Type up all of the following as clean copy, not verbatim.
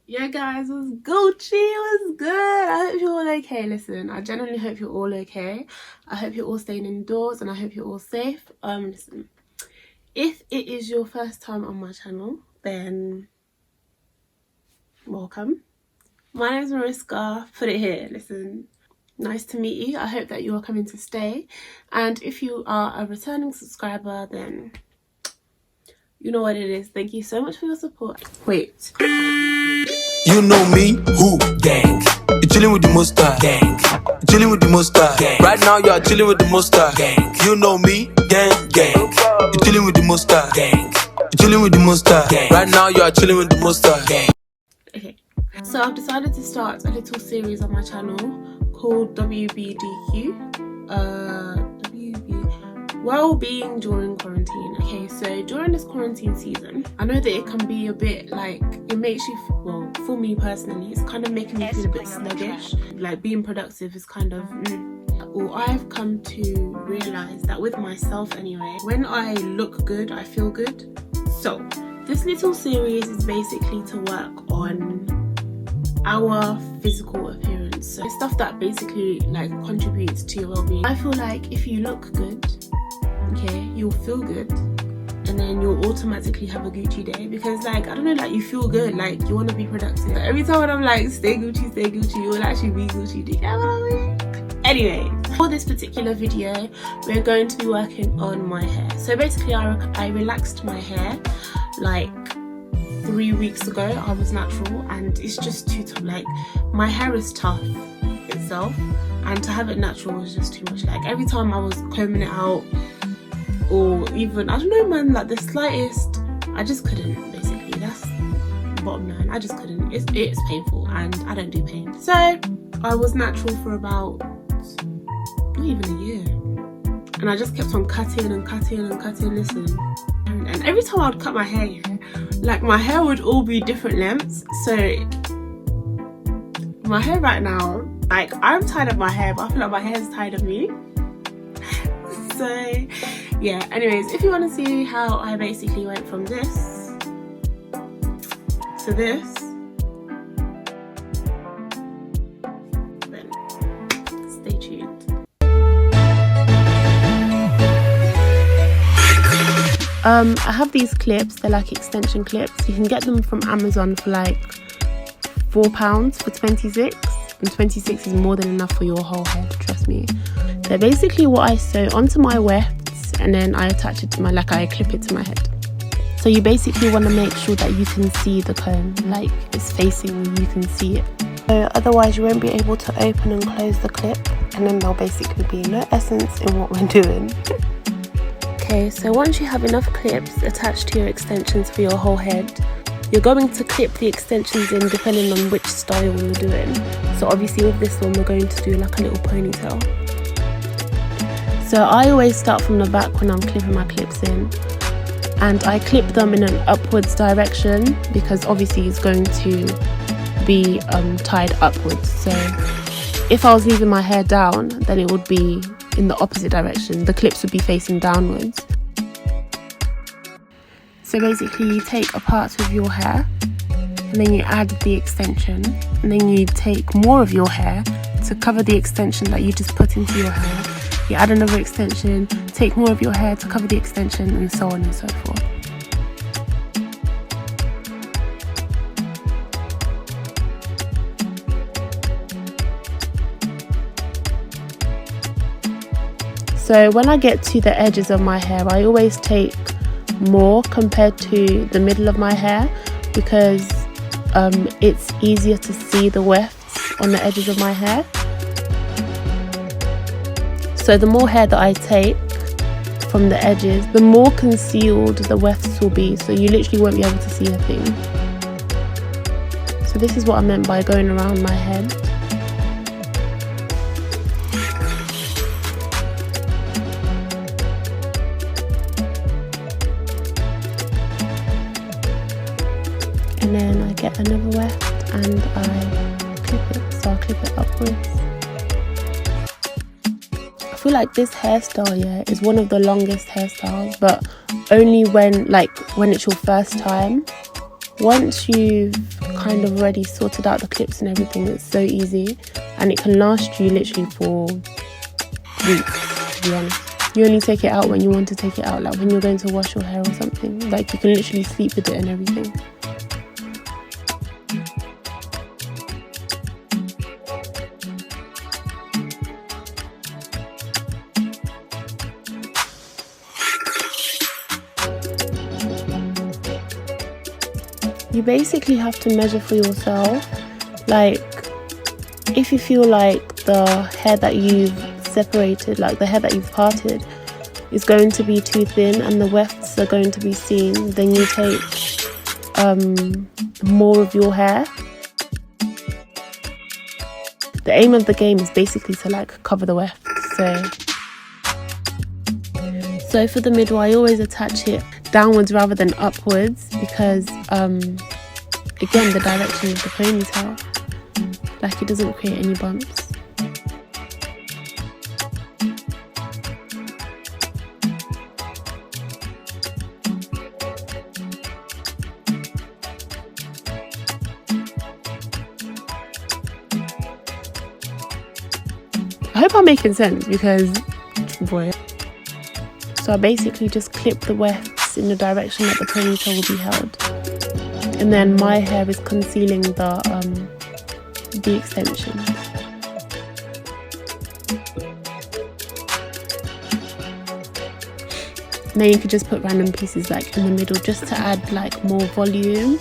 Yeah guys, what's Gucci? What's good? I hope you're all okay. Listen, I genuinely hope you're all okay. I hope you're all staying indoors and I hope you're all safe. Listen, if it is your first time on my channel, then welcome. My name is Mariska. Put it here. Listen, nice to meet you. I hope that you are coming to stay. And if you are a returning subscriber, then you know what it is. Thank you so much for your support. Wait. You know me, who? Gang. You're chilling with the monster. Gang. You're chilling with the monster. Gang. Right now you are chilling with the monster. Gang. You know me, gang, gang. You're chilling with the monster. Gang. You're chilling with the monster. Gang. Right now you are chilling with the monster. Gang. Okay, so I've decided to start a little series on my channel called WBDQ. Well-being during quarantine. Okay, so during this quarantine season, I know that it can be a bit like, it makes you, well, for me personally, it's kind of making me feel a bit sluggish. Like being productive is kind of, Well, I've come to realize that with myself anyway, when I look good, I feel good. So this little series is basically to work on our physical appearance. So stuff that basically like contributes to your well-being. I feel like if you look good, okay, you'll feel good and then you'll automatically have a Gucci day, because like, I don't know, like you feel good, like you want to be productive. But every time when I'm like stay Gucci, you will actually be Gucci. Do you get what I mean? Anyway, for this particular video we're going to be working on my hair. So basically I relaxed my hair like 3 weeks ago. I was natural and it's just too tough. Like my hair is tough itself and to have it natural was just too much. Like every time I was combing it out, or even, I don't know man, like the slightest, I just couldn't. Basically that's the bottom line. I just couldn't. It's painful and I don't do pain. So I was natural for about not even a year and I just kept on cutting and cutting and cutting. Listen, and every time I would cut my hair, like my hair would all be different lengths. So my hair right now, like I'm tired of my hair, but I feel like my hair is tired of me. So yeah, anyways, if you want to see how I basically went from this to this, then stay tuned. I have these clips. They're like extension clips. You can get them from Amazon for like £4 for 26, and 26 is more than enough for your whole head, trust me. They're basically what I sew onto my wefts and then I attach it to my, like I clip it to my head. So you basically want to make sure that you can see the comb, like it's facing you, you can see it. So otherwise you won't be able to open and close the clip, and then there'll basically be no essence in what we're doing. Okay, so once you have enough clips attached to your extensions for your whole head, you're going to clip the extensions in depending on which style you're doing. So obviously with this one we're going to do like a little ponytail. So I always start from the back when I'm clipping my clips in, and I clip them in an upwards direction because obviously it's going to be tied upwards. So if I was leaving my hair down, then it would be in the opposite direction. The clips would be facing downwards. So basically you take a part of your hair and then you add the extension, and then you take more of your hair to cover the extension that you just put into your hair. You add another extension, take more of your hair to cover the extension, and so on and so forth. So when I get to the edges of my hair, I always take more compared to the middle of my hair because it's easier to see the wefts on the edges of my hair. So the more hair that I take from the edges, the more concealed the wefts will be, so you literally won't be able to see a thing. So this is what I meant by going around my head. And then I get another weft and I clip it, so I clip it upwards. I feel like this hairstyle, yeah, is one of the longest hairstyles, but only when it's your first time. Once you've kind of already sorted out the clips and everything. It's so easy, and it can last you literally for weeks, to be honest. You only take it out when you want to take it out, like when you're going to wash your hair or something. Like you can literally sleep with it and everything. You basically have to measure for yourself. Like if you feel like the hair that you've separated, like the hair that you've parted, is going to be too thin and the wefts are going to be seen, then you take more of your hair. The aim of the game is basically to like cover the wefts. So for the middle, I always attach it downwards rather than upwards because again, the direction of the ponytail, like it doesn't create any bumps. I hope I'm making sense because, boy. So I basically just clip the wefts in the direction that the ponytail will be held. And then my hair is concealing the extensions. And then you could just put random pieces like in the middle just to add like more volume.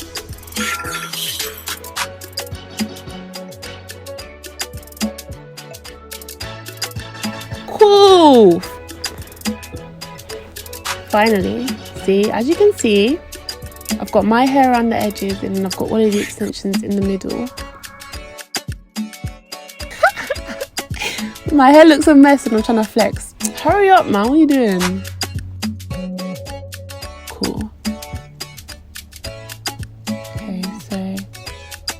Cool! Finally, see, as you can see, I've got my hair around the edges and I've got all of the extensions in the middle. My hair looks a mess and I'm trying to flex. Hurry up, man, what are you doing? Cool. Okay, so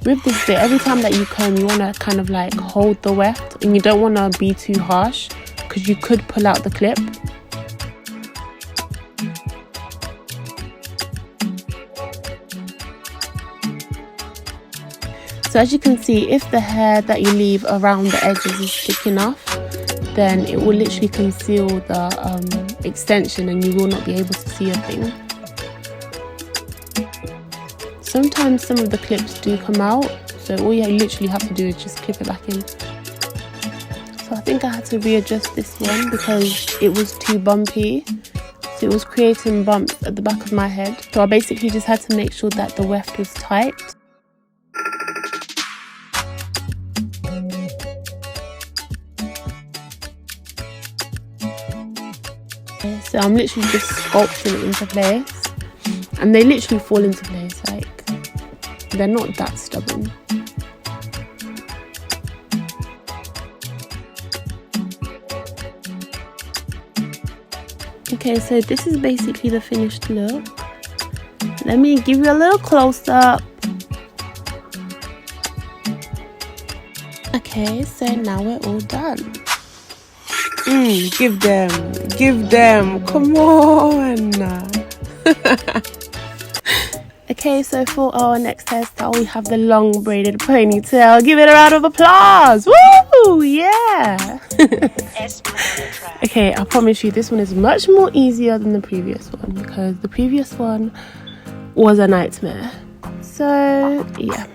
with this bit, every time that you comb, you want to kind of like hold the weft and you don't want to be too harsh because you could pull out the clip. So as you can see, if the hair that you leave around the edges is thick enough, then it will literally conceal the extension and you will not be able to see a thing. Sometimes some of the clips do come out, so all you literally have to do is just clip it back in. So I think I had to readjust this one because it was too bumpy. So it was creating bumps at the back of my head. So I basically just had to make sure that the weft was tight. So I'm literally just sculpting it into place, and they literally fall into place, like they're not that stubborn. Okay, so this is basically the finished look. Let me give you a little close-up. Okay, so now we're all done. Give them, come on. Okay, so for our next hairstyle, we have the long braided ponytail. Give it a round of applause. Woo, yeah. Okay, I promise you this one is much more easier than the previous one because the previous one was a nightmare. So, yeah.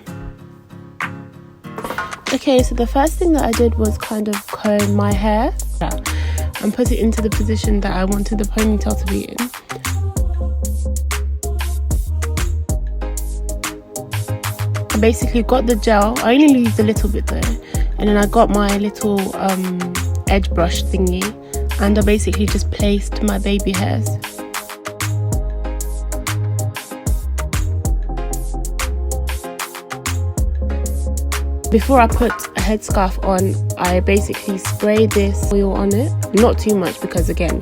Okay, so the first thing that I did was kind of comb my hair and put it into the position that I wanted the ponytail to be in. I basically got the gel, I only used a little bit though, and then I got my little edge brush thingy and I basically just placed my baby hairs. Before I put a headscarf on, I basically spray this oil on it. Not too much because again,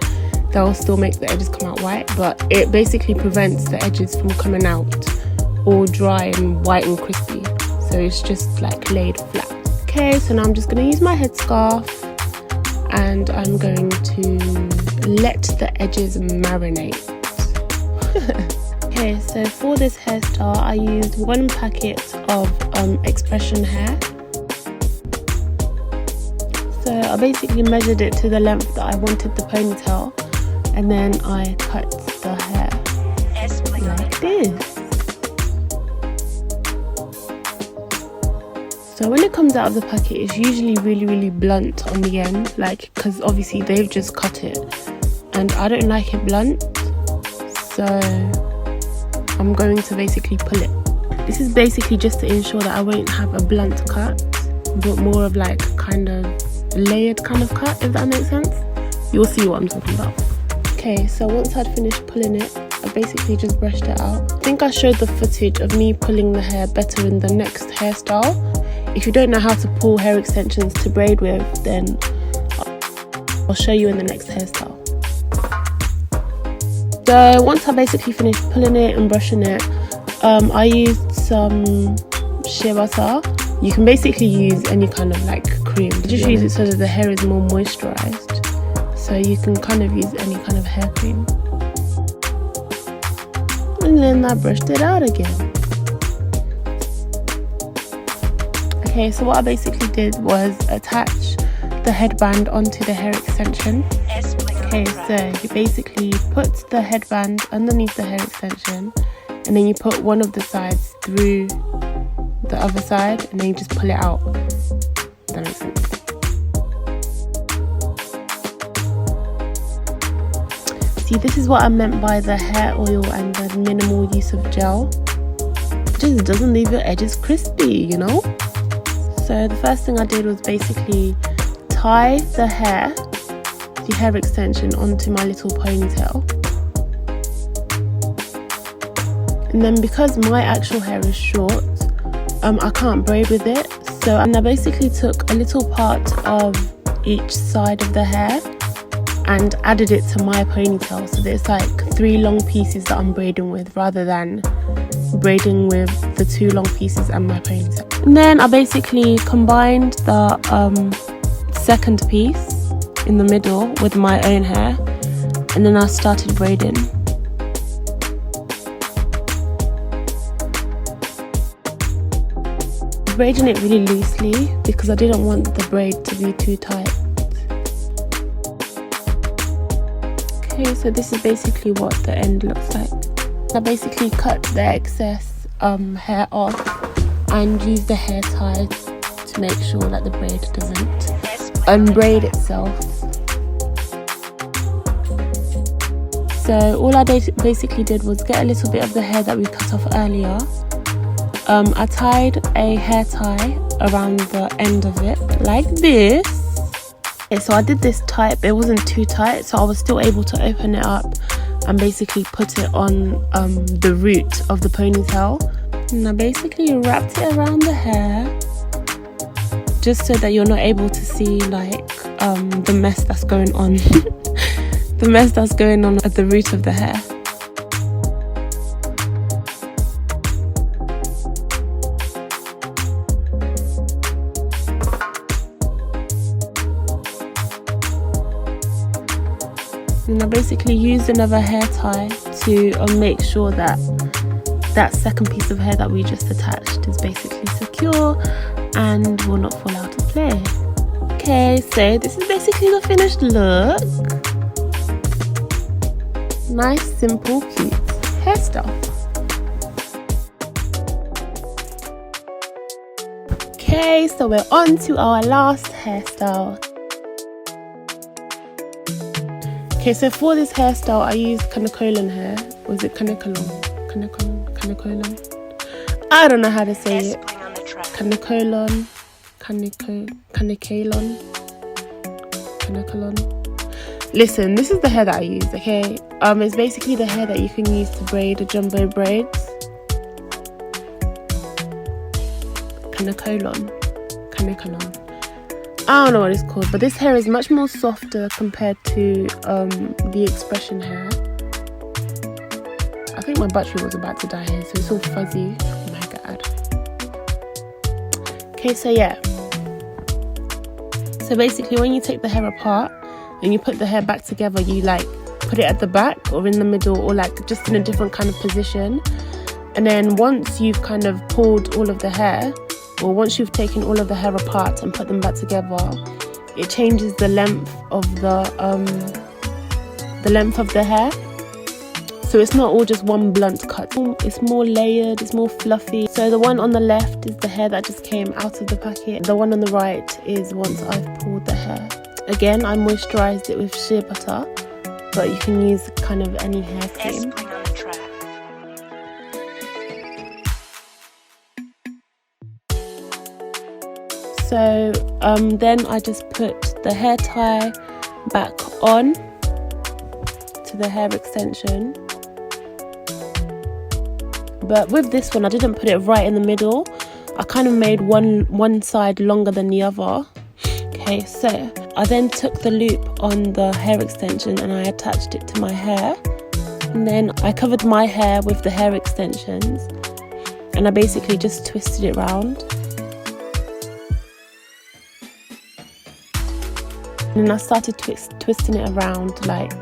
that will still make the edges come out white, but it basically prevents the edges from coming out all dry and white and crispy. So it's just like laid flat. Okay, so now I'm just going to use my headscarf and I'm going to let the edges marinate. Okay, so for this hairstyle I used 1 packet of XPRESSION hair. So I basically measured it to the length that I wanted the ponytail, and then I cut the hair like this. So when it comes out of the packet, it's usually really blunt on the end, like, because obviously they've just cut it and I don't like it blunt, so I'm going to basically pull it. This is basically just to ensure that I won't have a blunt cut, but more of like kind of layered kind of cut, if that makes sense. You'll see what I'm talking about. Okay, so once I'd finished pulling it, I basically just brushed it out. I think I showed the footage of me pulling the hair better in the next hairstyle. If you don't know how to pull hair extensions to braid with, then I'll show you in the next hairstyle. So once I basically finished pulling it and brushing it, I used some shea butter. You can basically use any kind of like cream. Just use it so that the hair is more moisturized. So you can kind of use any kind of hair cream. And then I brushed it out again. Okay, so what I basically did was attach the headband onto the hair extension. Okay, so you basically put the headband underneath the hair extension, and then you put one of the sides through the other side, and then you just pull it out. That makes sense. See, this is what I meant by the hair oil and the minimal use of gel. It just doesn't leave your edges crispy, you know? So the first thing I did was basically tie the hair extension onto my little ponytail. And then because my actual hair is short, I can't braid with it. So I basically took a little part of each side of the hair and added it to my ponytail, so that it's like 3 long pieces that I'm braiding with, rather than braiding with the 2 long pieces and my ponytail. And then I basically combined the second piece in the middle with my own hair, and then I started braiding. Braiding it really loosely because I didn't want the braid to be too tight. Okay, so this is basically what the end looks like. I basically cut the excess hair off and use the hair tie to make sure that the braid doesn't unbraid itself. So all I basically did was get a little bit of the hair that we cut off earlier. I tied a hair tie around the end of it like this. Okay, so I did this tight, but it wasn't too tight, so I was still able to open it up and basically put it on the root of the ponytail. And I basically wrapped it around the hair, just so that you're not able to see like the mess that's going on. The mess that's going on at the root of the hair. And I basically used another hair tie to make sure that that second piece of hair that we just attached is basically secure and will not fall out of place. Okay, so this is basically the finished look. Nice, simple, cute hairstyle. Okay, so we're on to our last hairstyle. Okay, so for this hairstyle I used KANEKALON hair. Was it KANEKALON? KANEKALON? I don't know how to say it. KANEKALON. Listen, this is the hair that I used, okay? It's basically the hair that you can use to braid a jumbo braids. KANEKALON. I don't know what it's called, but this hair is much more softer compared to the XPRESSION hair. I think my battery was about to die here, so it's all fuzzy. Oh my god. Okay, so yeah. So basically when you take the hair apart and you put the hair back together, you like put it at the back or in the middle, or like just in a different kind of position. And then once you've kind of pulled all of the hair, or once you've taken all of the hair apart and put them back together, it changes the length of the hair. So it's not all just one blunt cut. It's more layered, it's more fluffy. So the one on the left is the hair that just came out of the packet. The one on the right is once I've pulled the hair. Again, I moisturised it with shea butter, but you can use kind of any hair cream. So then I just put the hair tie back on to the hair extension. But with this one, I didn't put it right in the middle. I kind of made one side longer than the other. Okay, so I then took the loop on the hair extension and I attached it to my hair. And then I covered my hair with the hair extensions. And I basically just twisted it round. And then I started twisting it around like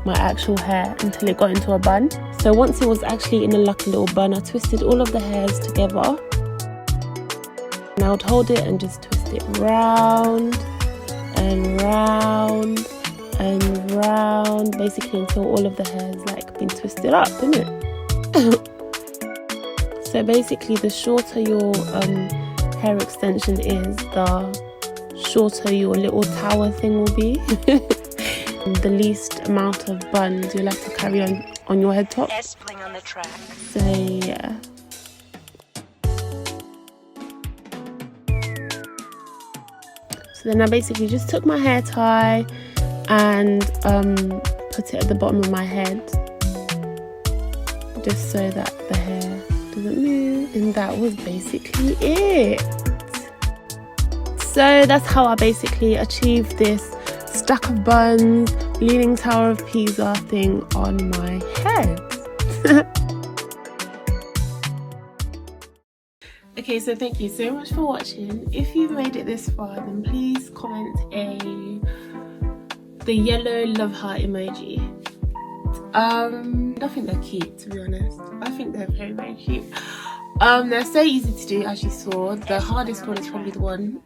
my actual hair until it got into a bun. So once it was actually in a little bun, I twisted all of the hairs together. And I would hold it and just twist it round and round and round, basically until all of the hairs like been twisted up, isn't it? So basically the shorter your hair extension is, the shorter your little tower thing will be. The least amount of buns you'll have to carry on your head top. On the track. So yeah. So then I basically just took my hair tie and put it at the bottom of my head, just so that the hair doesn't move. And that was basically it. So that's how I basically achieved this stack of buns, Leaning Tower of Pisa thing on my head. Okay, so thank you so much for watching. If you've made it this far, then please comment the yellow love heart emoji. I think they're cute, to be honest. I think they're very, very cute. They're so easy to do, as you saw. The hardest one is probably the one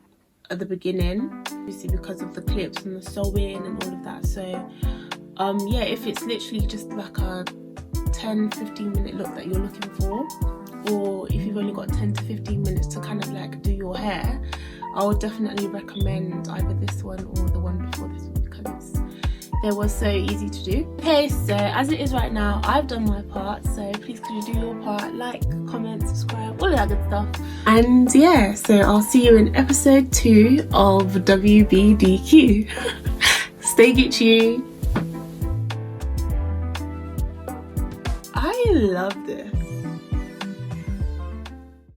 at the beginning, obviously because of the clips and the sewing and all of that. So yeah, if it's literally just like a 10-15 minute look that you're looking for, or if you've only got 10 to 15 minutes to kind of like do your hair, I would definitely recommend either this one or the one before this one, because they were so easy to do. Okay, so as it is right now, I've done my part, so please could you do your part, like, comment, subscribe, all of that good stuff. And yeah, so I'll see you in episode 2 of WBDQ. Stay Gucci. I love this.